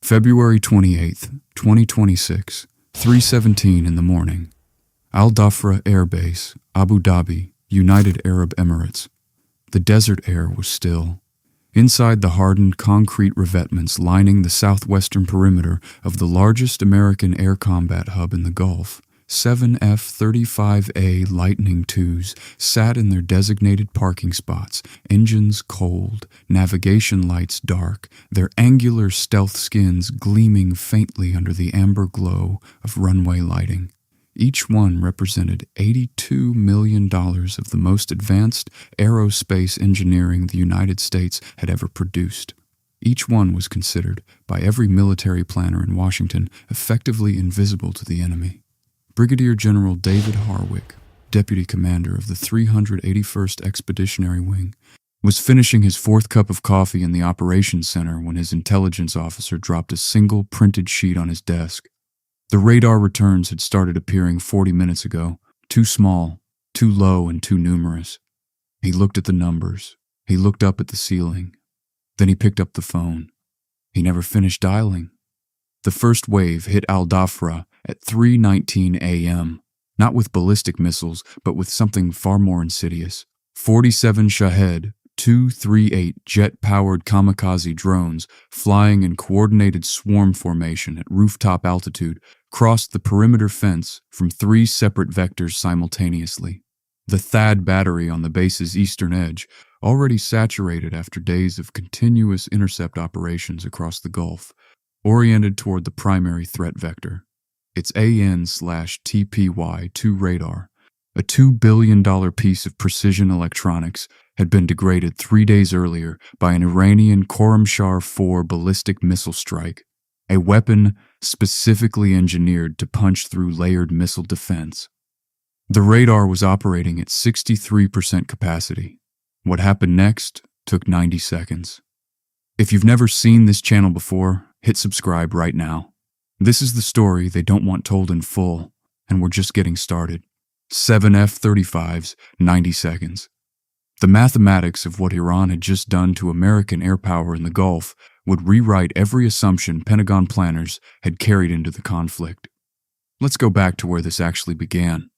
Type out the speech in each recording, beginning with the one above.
February 28th, 2026, 3:17 in the morning. Dhafra Air Base, Abu Dhabi, United Arab Emirates. The desert air was still. Inside the hardened concrete revetments lining the southwestern perimeter of the largest American air combat hub in the Gulf, 7 F-35A Lightning IIs sat in their designated parking spots, engines cold, navigation lights dark, their angular stealth skins gleaming faintly under the amber glow of runway lighting. Each one represented $82 million of the most advanced aerospace engineering the United States had ever produced. Each one was considered, by every military planner in Washington, effectively invisible to the enemy. Brigadier General David Harwick, deputy commander of the 381st Expeditionary Wing, was finishing his fourth cup of coffee in the operations center when his intelligence officer dropped a single printed sheet on his desk. The radar returns had started appearing 40 minutes ago, too small, too low, and too numerous. He looked at the numbers. He looked up at the ceiling. Then he picked up the phone. He never finished dialing. The first wave hit Dhafra at 3:19 a.m., not with ballistic missiles, but with something far more insidious. 47 Shahed-238 jet-powered kamikaze drones flying in coordinated swarm formation at rooftop altitude crossed the perimeter fence from 3 separate vectors simultaneously. The THAAD battery on the base's eastern edge, already saturated after days of continuous intercept operations across the Gulf, oriented toward the primary threat vector. Its AN/TPY-2 radar, a $2 billion piece of precision electronics, had been degraded 3 days earlier by an Iranian Khorramshahr-4 ballistic missile strike, a weapon specifically engineered to punch through layered missile defense. The radar was operating at 63% capacity. What happened next took 90 seconds. If you've never seen this channel before, hit subscribe right now. This is the story they don't want told in full, and we're just getting started. 7 F-35s, 90 seconds. The mathematics of what Iran had just done to American air power in the Gulf would rewrite every assumption Pentagon planners had carried into the conflict. Let's go back to where this actually began.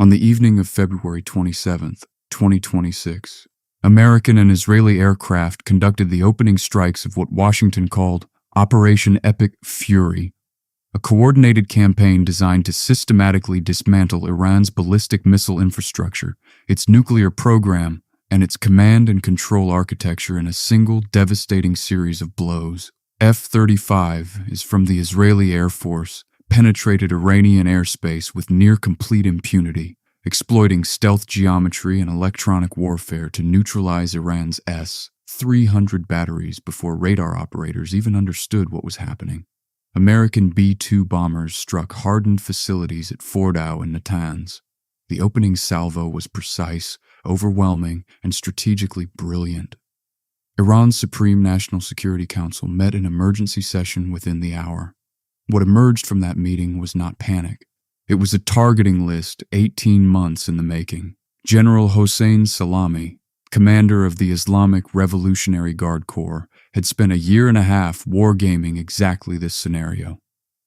On the evening of February 27th, 2026, American and Israeli aircraft conducted the opening strikes of what Washington called Operation Epic Fury, a coordinated campaign designed to systematically dismantle Iran's ballistic missile infrastructure, its nuclear program, and its command and control architecture in a single devastating series of blows. F-35 is from the Israeli Air Force, penetrated Iranian airspace with near-complete impunity, exploiting stealth geometry and electronic warfare to neutralize Iran's S-300 batteries before radar operators even understood what was happening. American B-2 bombers struck hardened facilities at Fordow and Natanz. The opening salvo was precise, overwhelming, and strategically brilliant. Iran's Supreme National Security Council met in emergency session within the hour. What emerged from that meeting was not panic. It was a targeting list 18 months in the making. General Hossein Salami, commander of the Islamic Revolutionary Guard Corps, had spent a year and a half wargaming exactly this scenario.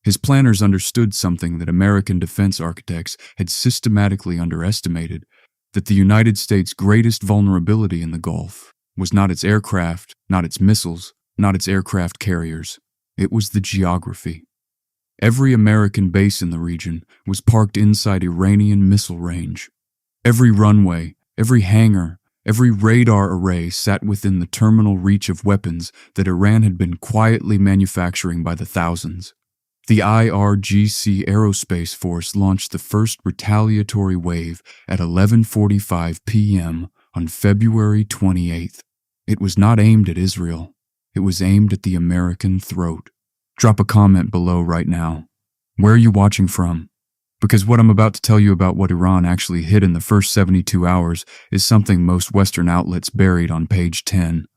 His planners understood something that American defense architects had systematically underestimated, that the United States' greatest vulnerability in the Gulf was not its aircraft, not its missiles, not its aircraft carriers. It was the geography. Every American base in the region was parked inside Iranian missile range. Every runway, every hangar, every radar array sat within the terminal reach of weapons that Iran had been quietly manufacturing by the thousands. The IRGC Aerospace Force launched the first retaliatory wave at 11:45 p.m. on February 28th. It was not aimed at Israel. It was aimed at the American throat. Drop a comment below right now. Where are you watching from? Because what I'm about to tell you about what Iran actually hit in the first 72 hours is something most Western outlets buried on page 10.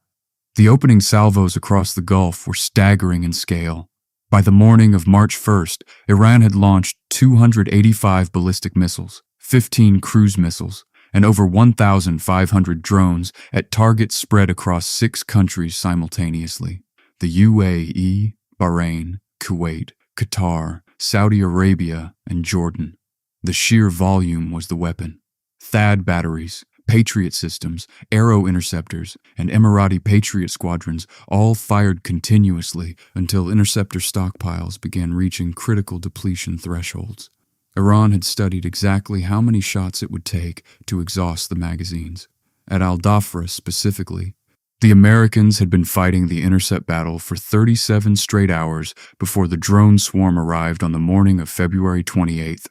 The opening salvos across the Gulf were staggering in scale. By the morning of March 1st, Iran had launched 285 ballistic missiles, 15 cruise missiles, and over 1,500 drones at targets spread across 6 countries simultaneously: the UAE, Bahrain, Kuwait, Qatar, Saudi Arabia, and Jordan. The sheer volume was the weapon. THAAD batteries, Patriot systems, Arrow interceptors, and Emirati Patriot squadrons all fired continuously until interceptor stockpiles began reaching critical depletion thresholds. Iran had studied exactly how many shots it would take to exhaust the magazines. At Al-Dhafra specifically, the Americans had been fighting the intercept battle for 37 straight hours before the drone swarm arrived on the morning of February 28th.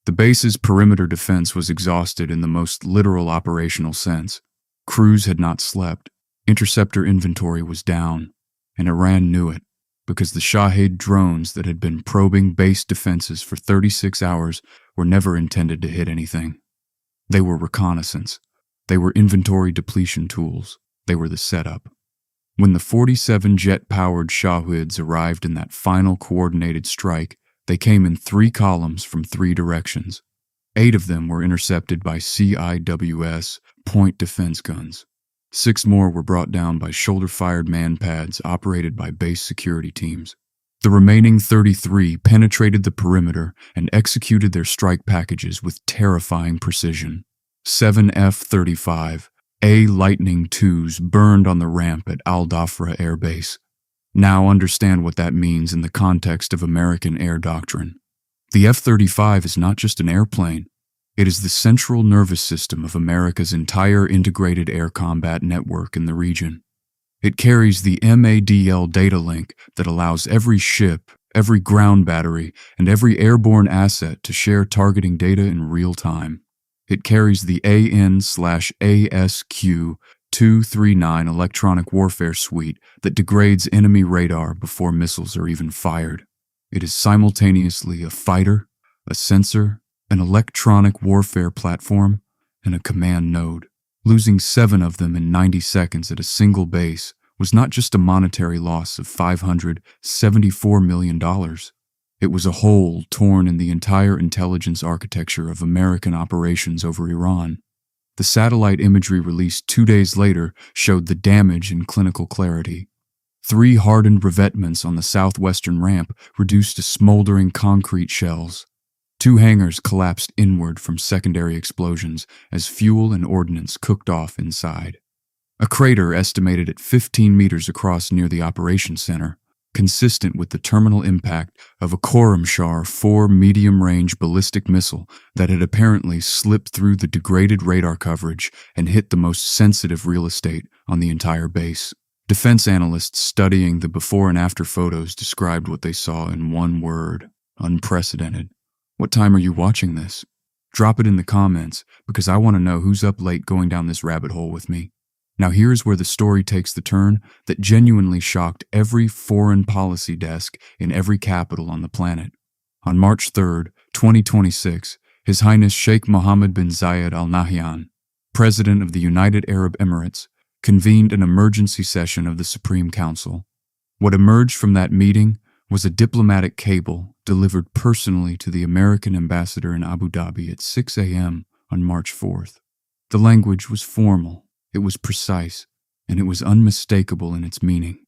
The base's perimeter defense was exhausted in the most literal operational sense. Crews had not slept, interceptor inventory was down, and Iran knew it, because the Shahed drones that had been probing base defenses for 36 hours were never intended to hit anything. They were reconnaissance. They were inventory depletion tools. They were the setup. When the 47 jet-powered Shaheds arrived in that final coordinated strike, they came in 3 columns from 3 directions. 8 of them were intercepted by CIWS point defense guns. 6 more were brought down by shoulder-fired man-pads operated by base security teams. The remaining 33 penetrated the perimeter and executed their strike packages with terrifying precision. 7 F-35A Lightning IIs burned on the ramp at Dhafra Air Base. Now understand what that means in the context of American air doctrine. The F-35 is not just an airplane. It is the central nervous system of America's entire integrated air combat network in the region. It carries the MADL data link that allows every ship, every ground battery, and every airborne asset to share targeting data in real time. It carries the AN/ASQ-239 electronic warfare suite that degrades enemy radar before missiles are even fired. It is simultaneously a fighter, a sensor, an electronic warfare platform, and a command node. Losing 7 of them in 90 seconds at a single base was not just a monetary loss of $574 million. It was a hole torn in the entire intelligence architecture of American operations over Iran. The satellite imagery released 2 days later showed the damage in clinical clarity. 3 hardened revetments on the southwestern ramp reduced to smoldering concrete shells. 2 hangars collapsed inward from secondary explosions as fuel and ordnance cooked off inside. A crater estimated at 15 meters across near the operations center, consistent with the terminal impact of a Khorramshahr 4 medium-range ballistic missile that had apparently slipped through the degraded radar coverage and hit the most sensitive real estate on the entire base. Defense analysts studying the before and after photos described what they saw in one word: unprecedented. What time are you watching this? Drop it in the comments, because I want to know who's up late going down this rabbit hole with me. Now here's where the story takes the turn that genuinely shocked every foreign policy desk in every capital on the planet. On March 3rd, 2026, His Highness Sheikh Mohammed bin Zayed Al Nahyan, President of the United Arab Emirates, convened an emergency session of the Supreme Council. What emerged from that meeting was a diplomatic cable delivered personally to the American ambassador in Abu Dhabi at 6 a.m. on March 4th. The language was formal. It was precise, and it was unmistakable in its meaning.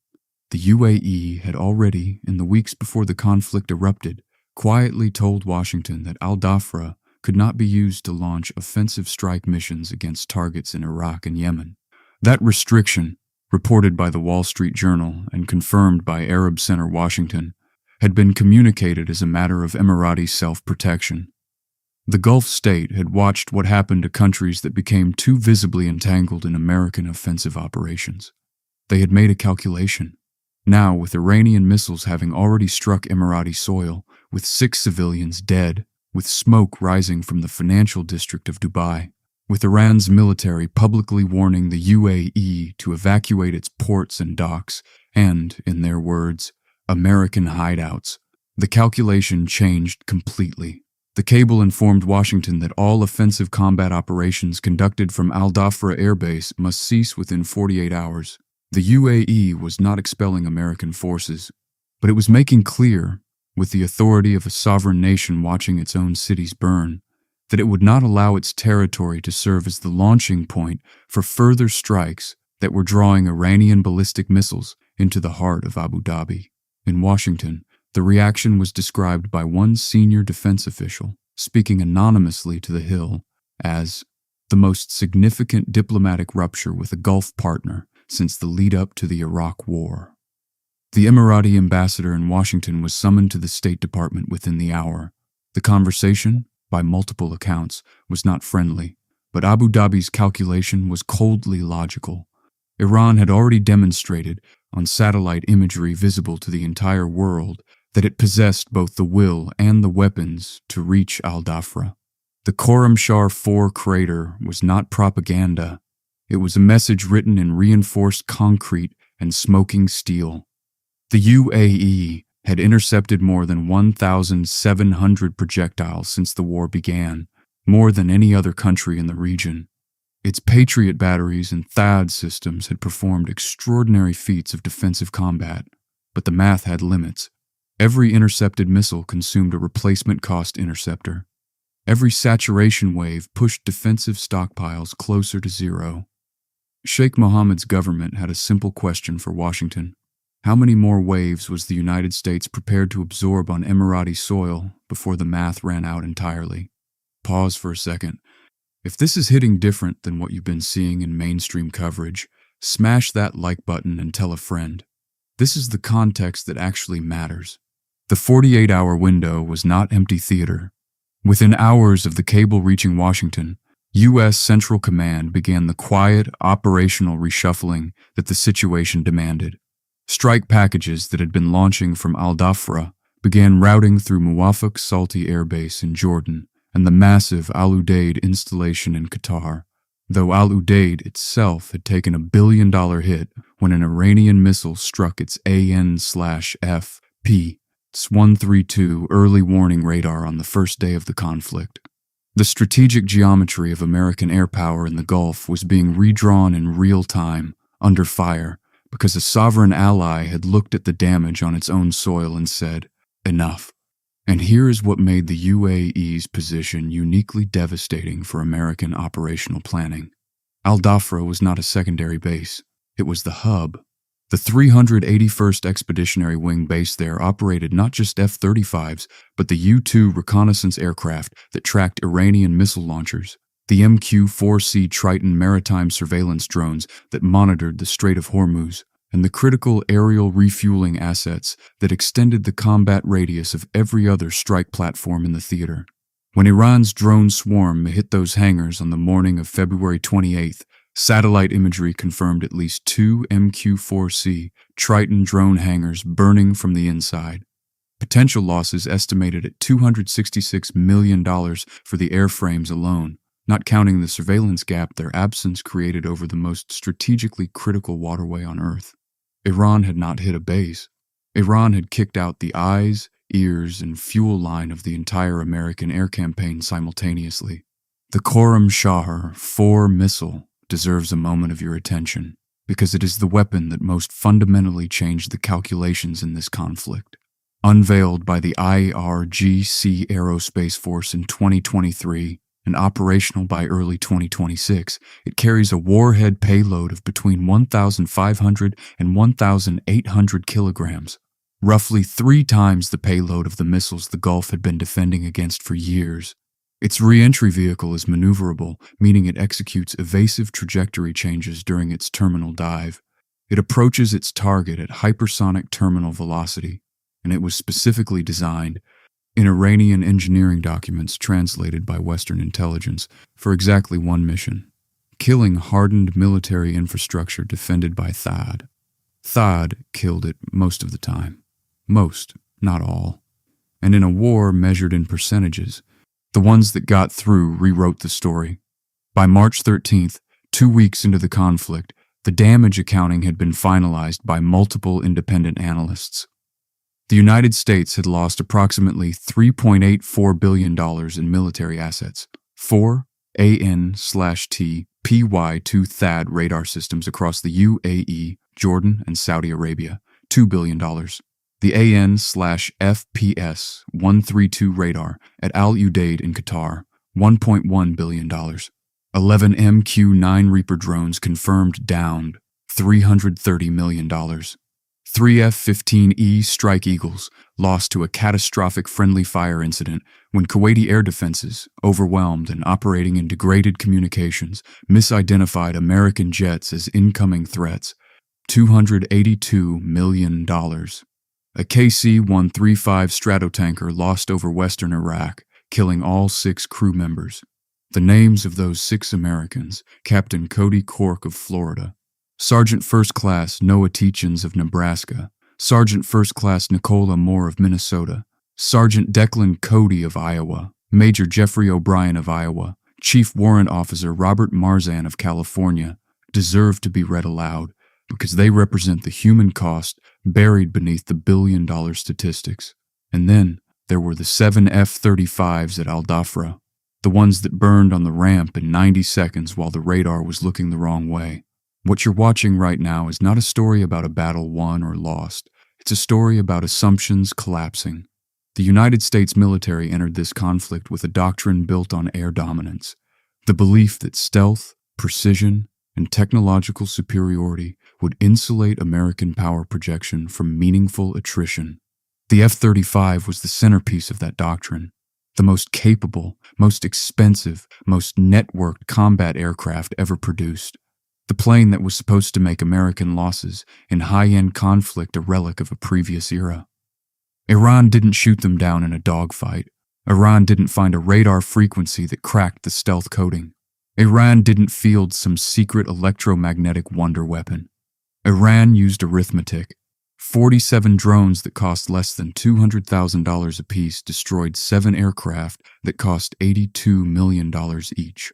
The UAE had already, in the weeks before the conflict erupted, quietly told Washington that Al-Dhafra could not be used to launch offensive strike missions against targets in Iraq and Yemen. That restriction, reported by the Wall Street Journal and confirmed by Arab Center Washington, had been communicated as a matter of Emirati self-protection. The Gulf state had watched what happened to countries that became too visibly entangled in American offensive operations. They had made a calculation. Now, with Iranian missiles having already struck Emirati soil, with 6 civilians dead, with smoke rising from the financial district of Dubai, with Iran's military publicly warning the UAE to evacuate its ports and docks, and, in their words, American hideouts, the calculation changed completely. The cable informed Washington that all offensive combat operations conducted from Al-Dhafra Air Base must cease within 48 hours. The UAE was not expelling American forces, but it was making clear, with the authority of a sovereign nation watching its own cities burn, that it would not allow its territory to serve as the launching point for further strikes that were drawing Iranian ballistic missiles into the heart of Abu Dhabi. In Washington, the reaction was described by one senior defense official, speaking anonymously to The Hill, as the most significant diplomatic rupture with a Gulf partner since the lead-up to the Iraq War. The Emirati ambassador in Washington was summoned to the State Department within the hour. The conversation, by multiple accounts, was not friendly, but Abu Dhabi's calculation was coldly logical. Iran had already demonstrated, on satellite imagery visible to the entire world, that it possessed both the will and the weapons to reach Al-Dhafra. The Khorramshahr 4 crater was not propaganda. It was a message written in reinforced concrete and smoking steel. The UAE had intercepted more than 1,700 projectiles since the war began, more than any other country in the region. Its Patriot batteries and THAAD systems had performed extraordinary feats of defensive combat, but the math had limits. Every intercepted missile consumed a replacement cost interceptor. Every saturation wave pushed defensive stockpiles closer to zero. Sheikh Mohammed's government had a simple question for Washington. How many more waves was the United States prepared to absorb on Emirati soil before the math ran out entirely? Pause for a second. If this is hitting different than what you've been seeing in mainstream coverage, smash that like button and tell a friend. This is the context that actually matters. The 48-hour window was not empty theater. Within hours of the cable reaching Washington, U.S. Central Command began the quiet, operational reshuffling that the situation demanded. Strike packages that had been launching from Al-Dhafra began routing through Muwafaq Salti Air Base in Jordan and the massive Al Udeid installation in Qatar, though Al Udeid itself had taken a $1 billion hit when an Iranian missile struck its AN/F-P-132 early warning radar on the first day of the conflict. The strategic geometry of American air power in the Gulf was being redrawn in real time, under fire, because a sovereign ally had looked at the damage on its own soil and said, "Enough." And here is what made the UAE's position uniquely devastating for American operational planning. Al-Dhafra was not a secondary base. It was the hub. The 381st Expeditionary Wing base there operated not just F-35s, but the U-2 reconnaissance aircraft that tracked Iranian missile launchers, the MQ-4C Triton maritime surveillance drones that monitored the Strait of Hormuz, and the critical aerial refueling assets that extended the combat radius of every other strike platform in the theater. When Iran's drone swarm hit those hangars on the morning of February 28th, satellite imagery confirmed at least 2 MQ-4C Triton drone hangars burning from the inside. Potential losses estimated at $266 million for the airframes alone, not counting the surveillance gap their absence created over the most strategically critical waterway on Earth. Iran had not hit a base. Iran had kicked out the eyes, ears, and fuel line of the entire American air campaign simultaneously. The Khorramshahr 4 missile deserves a moment of your attention, because it is the weapon that most fundamentally changed the calculations in this conflict. Unveiled by the IRGC Aerospace Force in 2023, and operational by early 2026, it carries a warhead payload of between 1,500 and 1,800 kilograms, roughly 3 times the payload of the missiles the Gulf had been defending against for years. Its re-entry vehicle is maneuverable, meaning it executes evasive trajectory changes during its terminal dive. It approaches its target at hypersonic terminal velocity, and it was specifically designed, in Iranian engineering documents translated by Western intelligence, for exactly one mission: killing hardened military infrastructure defended by THAAD. THAAD killed it most of the time. Most, not all. And in a war measured in percentages, the ones that got through rewrote the story. By March 13th, 2 weeks into the conflict, the damage accounting had been finalized by multiple independent analysts. The United States had lost approximately $3.84 billion in military assets, 4 AN/T PY-2 THAAD radar systems across the UAE, Jordan, and Saudi Arabia, $2 billion. The AN/FPS-132 radar at Al Udeid in Qatar, $1.1 billion. 11 MQ-9 Reaper drones confirmed downed, $330 million. Three F-15E Strike Eagles lost to a catastrophic friendly fire incident when Kuwaiti air defenses, overwhelmed and operating in degraded communications, misidentified American jets as incoming threats. $282 million. A KC-135 Stratotanker lost over western Iraq, killing all 6 crew members. The names of those 6 Americans: Captain Cody Cork of Florida, Sergeant First Class Noah Teachins of Nebraska, Sergeant First Class Nicola Moore of Minnesota, Sergeant Declan Cody of Iowa, Major Jeffrey O'Brien of Iowa, Chief Warrant Officer Robert Marzan of California, deserve to be read aloud because they represent the human cost buried beneath the billion-dollar statistics. And then there were the 7 F-35s at Dhafra, the ones that burned on the ramp in 90 seconds while the radar was looking the wrong way. What you're watching right now is not a story about a battle won or lost. It's a story about assumptions collapsing. The United States military entered this conflict with a doctrine built on air dominance, the belief that stealth, precision, and technological superiority would insulate American power projection from meaningful attrition. The F-35 was the centerpiece of that doctrine, the most capable, most expensive, most networked combat aircraft ever produced. The plane that was supposed to make American losses in high-end conflict a relic of a previous era. Iran didn't shoot them down in a dogfight. Iran didn't find a radar frequency that cracked the stealth coating. Iran didn't field some secret electromagnetic wonder weapon. Iran used arithmetic. 47 drones that cost less than $200,000 apiece destroyed 7 aircraft that cost $82 million each.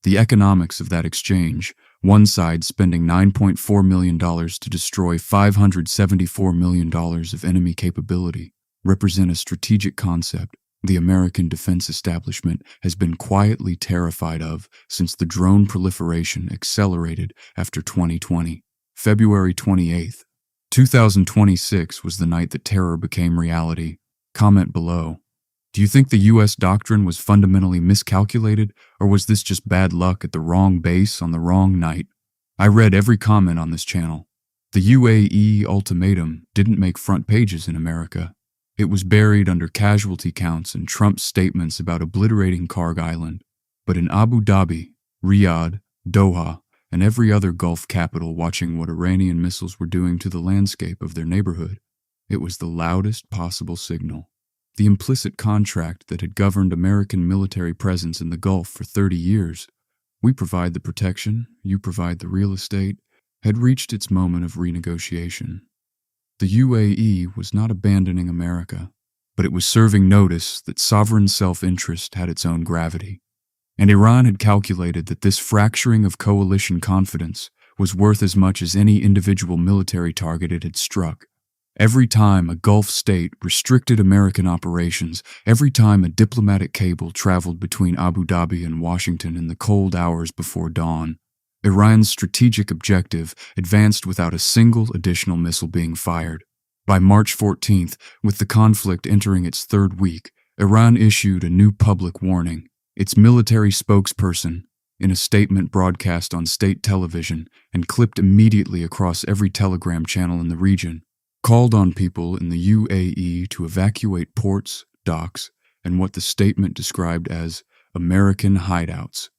The economics of that exchange, one side spending $9.4 million to destroy $574 million of enemy capability, represent a strategic concept the American defense establishment has been quietly terrified of since the drone proliferation accelerated after 2020. February 28th, 2026 was the night that terror became reality. Comment below. Do you think the U.S. doctrine was fundamentally miscalculated, or was this just bad luck at the wrong base on the wrong night? I read every comment on this channel. The UAE Ultimatum didn't make front pages in America. It was buried under casualty counts and Trump's statements about obliterating Karg Island. But in Abu Dhabi, Riyadh, Doha, and every other Gulf capital watching what Iranian missiles were doing to the landscape of their neighborhood, it was the loudest possible signal. The implicit contract that had governed American military presence in the Gulf for 30 years, we provide the protection, you provide the real estate, had reached its moment of renegotiation. The UAE was not abandoning America, but it was serving notice that sovereign self-interest had its own gravity. And Iran had calculated that this fracturing of coalition confidence was worth as much as any individual military target it had struck. Every time a Gulf state restricted American operations, every time a diplomatic cable traveled between Abu Dhabi and Washington in the cold hours before dawn, Iran's strategic objective advanced without a single additional missile being fired. By March 14th, with the conflict entering its 3rd week, Iran issued a new public warning. Its military spokesperson, in a statement broadcast on state television and clipped immediately across every telegram channel in the region, called on people in the UAE to evacuate ports, docks, and what the statement described as American hideouts.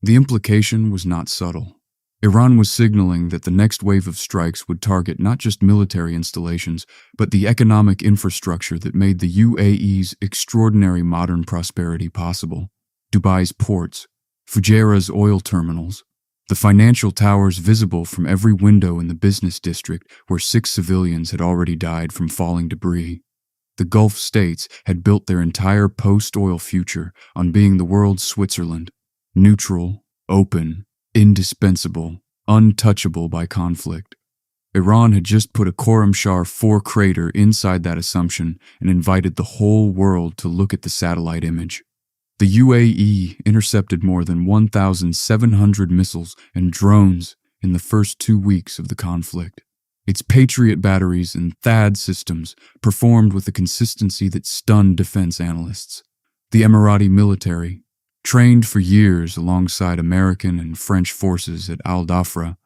The implication was not subtle. Iran was signaling that the next wave of strikes would target not just military installations, but the economic infrastructure that made the UAE's extraordinary modern prosperity possible. Dubai's ports, Fujairah's oil terminals, the financial towers visible from every window in the business district where 6 civilians had already died from falling debris. The Gulf states had built their entire post-oil future on being the world's Switzerland, neutral, open, indispensable, untouchable by conflict. Iran had just put a Khorramshahr 4 crater inside that assumption and invited the whole world to look at the satellite image. The UAE intercepted more than 1,700 missiles and drones in the first 2 weeks of the conflict. Its Patriot batteries and THAAD systems performed with a consistency that stunned defense analysts. The Emirati military, trained for years alongside American and French forces at Dhafra,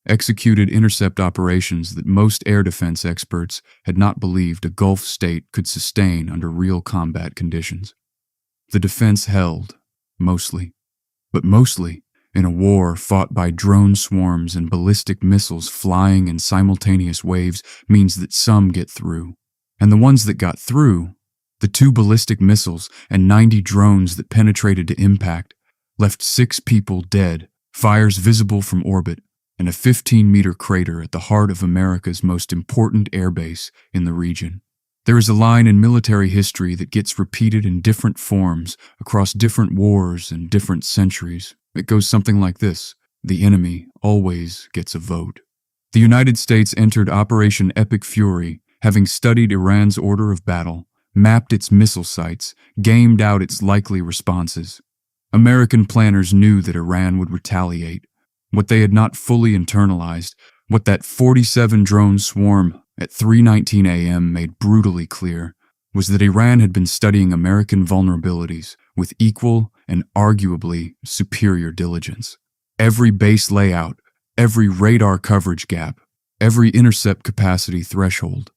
executed intercept operations that most air defense experts had not believed a Gulf state could sustain under real combat conditions. The defense held, mostly. But mostly, in a war fought by drone swarms and ballistic missiles flying in simultaneous waves, means that some get through. And the ones that got through, the 2 ballistic missiles and 90 drones that penetrated to impact, left 6 people dead, fires visible from orbit, and a 15-meter crater at the heart of America's most important airbase in the region. There is a line in military history that gets repeated in different forms across different wars and different centuries. It goes something like this: the enemy always gets a vote. The United States entered Operation Epic Fury, having studied Iran's order of battle, mapped its missile sites, gamed out its likely responses. American planners knew that Iran would retaliate. What they had not fully internalized, what that 47-drone swarm at 3:19 a.m. made brutally clear, was that Iran had been studying American vulnerabilities with equal and arguably superior diligence. Every base layout, every radar coverage gap, every intercept capacity threshold,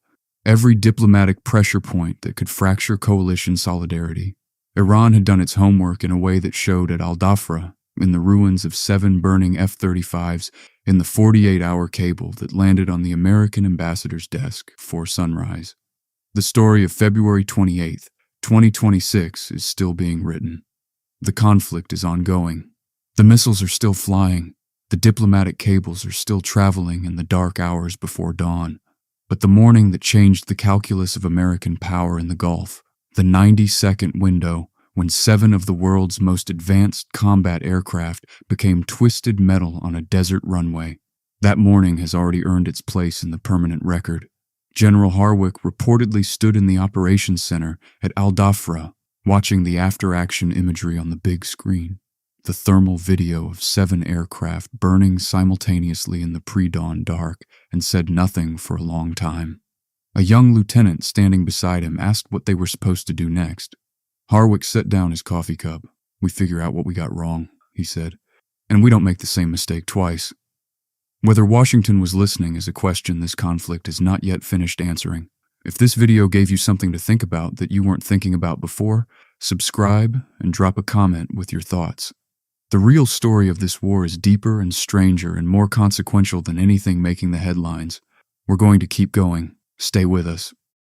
every diplomatic pressure point that could fracture coalition solidarity. Iran had done its homework in a way that showed at Dhafra, in the ruins of 7 burning F-35s, in the 48-hour cable that landed on the American ambassador's desk before sunrise. The story of February 28, 2026 is still being written. The conflict is ongoing. The missiles are still flying. The diplomatic cables are still traveling in the dark hours before dawn. But the morning that changed the calculus of American power in the Gulf, the 90-second window when 7 of the world's most advanced combat aircraft became twisted metal on a desert runway, that morning has already earned its place in the permanent record. General Harwick reportedly stood in the operations center at Al Dhafra, watching the after-action imagery on the big screen. The thermal video of 7 aircraft burning simultaneously in the pre-dawn dark, and said nothing for a long time. A young lieutenant standing beside him asked what they were supposed to do next. Harwick set down his coffee cup. "We figure out what we got wrong," he said, "and we don't make the same mistake twice." Whether Washington was listening is a question this conflict has not yet finished answering. If this video gave you something to think about that you weren't thinking about before, subscribe and drop a comment with your thoughts. The real story of this war is deeper and stranger and more consequential than anything making the headlines. We're going to keep going. Stay with us.